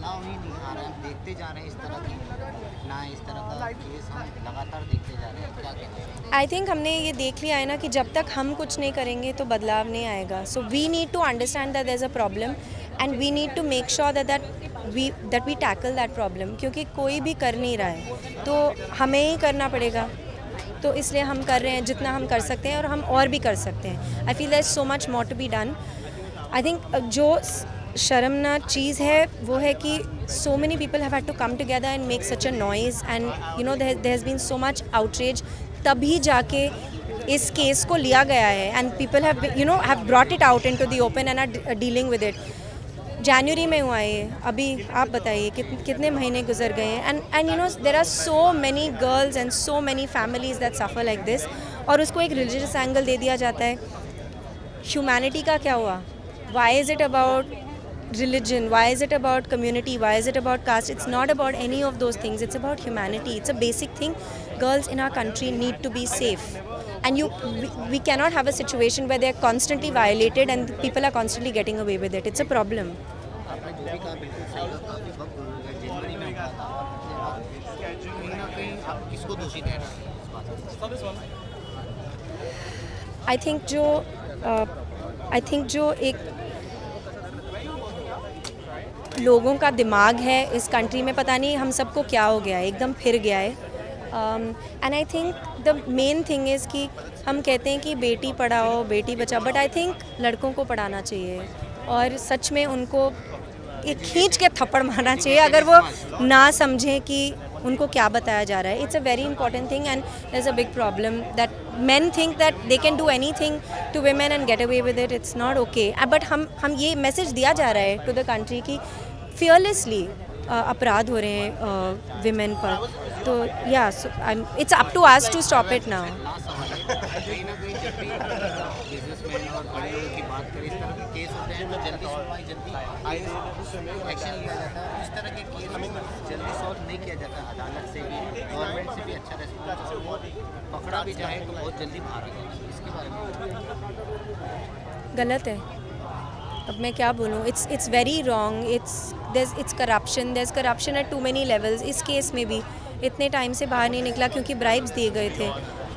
बदलाव ही नहीं आ रहा है। हम देखते जा रहे हैं इस तरह की ना इस तरह का केस हम लगातार देखते जा रहे हैं। क्या कहते हैं? आई थिंक हमने ये देख लिया है ना कि जब तक हम कुछ नहीं करेंगे तो बदलाव नहीं आएगा. So we need to understand that there is a problem and we need to make sure that we tackle that problem. क्योंकि कोई भी कर नहीं रहा है तो हमें ही करना पड़ेगा. तो इसलिए हम कर रहे हैं जितना हम कर सकते हैं और हम और भी कर सकते हैं. I feel there is so much more to be done. I think जो शर्मनाक चीज़ है वो है कि so many people have had to come together and make such a noise and you know there has been so much outrage. तभी जाके इस case को लिया गया है and people have have brought it out into the open and are dealing with it. जनवरी में हुआ ये. अभी आप बताइए कितने महीने गुजर गए हैं. and there are so many girls and so many families that suffer like this. और उसको एक religious angle दे दिया जाता है. ह्यूमैनिटी का क्या हुआ? Why is it about religion? Why is it about community? Why is it about caste? It's not about any of those things. It's about humanity. It's a basic thing. Girls in our country need to be safe. And we cannot have a situation where they're constantly violated and people are constantly getting away with it. It's a problem. आपने जो भी कहा बिल्कुल सही कहा, काफ़ी वक्त गुजर गया, जनवरी में हुआ था और कहीं ना कहीं आप किसको दोषी ठहरा रहे हैं इस बात में? आई थिंक जो एक लोगों का दिमाग है इस कंट्री में, पता नहीं हम सबको क्या हो गया है, एकदम फिर गया है. And I think the main thing is कि हम कहते हैं कि Beti Padhao Beti Bachao, but I think लड़कों को पढ़ाना चाहिए और सच में उनको एक खींच के थप्पड़ मारना चाहिए अगर वो ना समझें कि उनको क्या बताया जा रहा है. It's a very important thing and there is a big problem that men think that they can do anything to women and get away with it. It's not okay. But हम ये मैसेज दिया जा रहा है to the country कि fearlessly अपराध हो रहे हैं women पर. तो it's up to us to stop it now. कहीं ना कहीं जब भी बिजनेसमैन और बड़े लोगों की बात करें, इस तरह के केस होते हैं तो जल्दी सुनवाई, जल्दी एक्शन लिया जाता है. इस तरह के केस जल्दी सॉल्व नहीं किया जाता. अदालत से भी गवर्नमेंट से भी अच्छा रेस्पॉन्स, पकड़ा भी जाए तो बहुत जल्दी बाहर आ जाए. इसके बारे में गलत है. अब मैं क्या बोलूँ. It's very wrong. It's corruption at too many levels. इस केस में भी इतने टाइम से बाहर नहीं निकला क्योंकि ब्राइब्स दिए गए थे.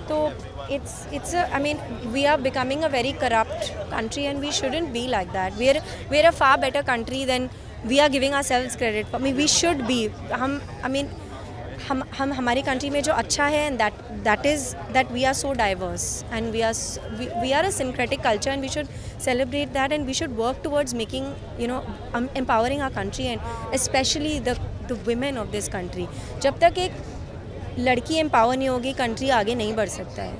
तो I mean we are becoming a very corrupt country and we shouldn't be like that. We're a far better country than we are giving ourselves credit for. I mean we should be. हम हमारी country में जो अच्छा है and that is that we are so diverse and we are a syncretic culture and we should celebrate that and we should work towards making empowering our country and especially the women of this country. जब तक एक लड़की empower नहीं होगी country आगे नहीं बढ़ सकता है.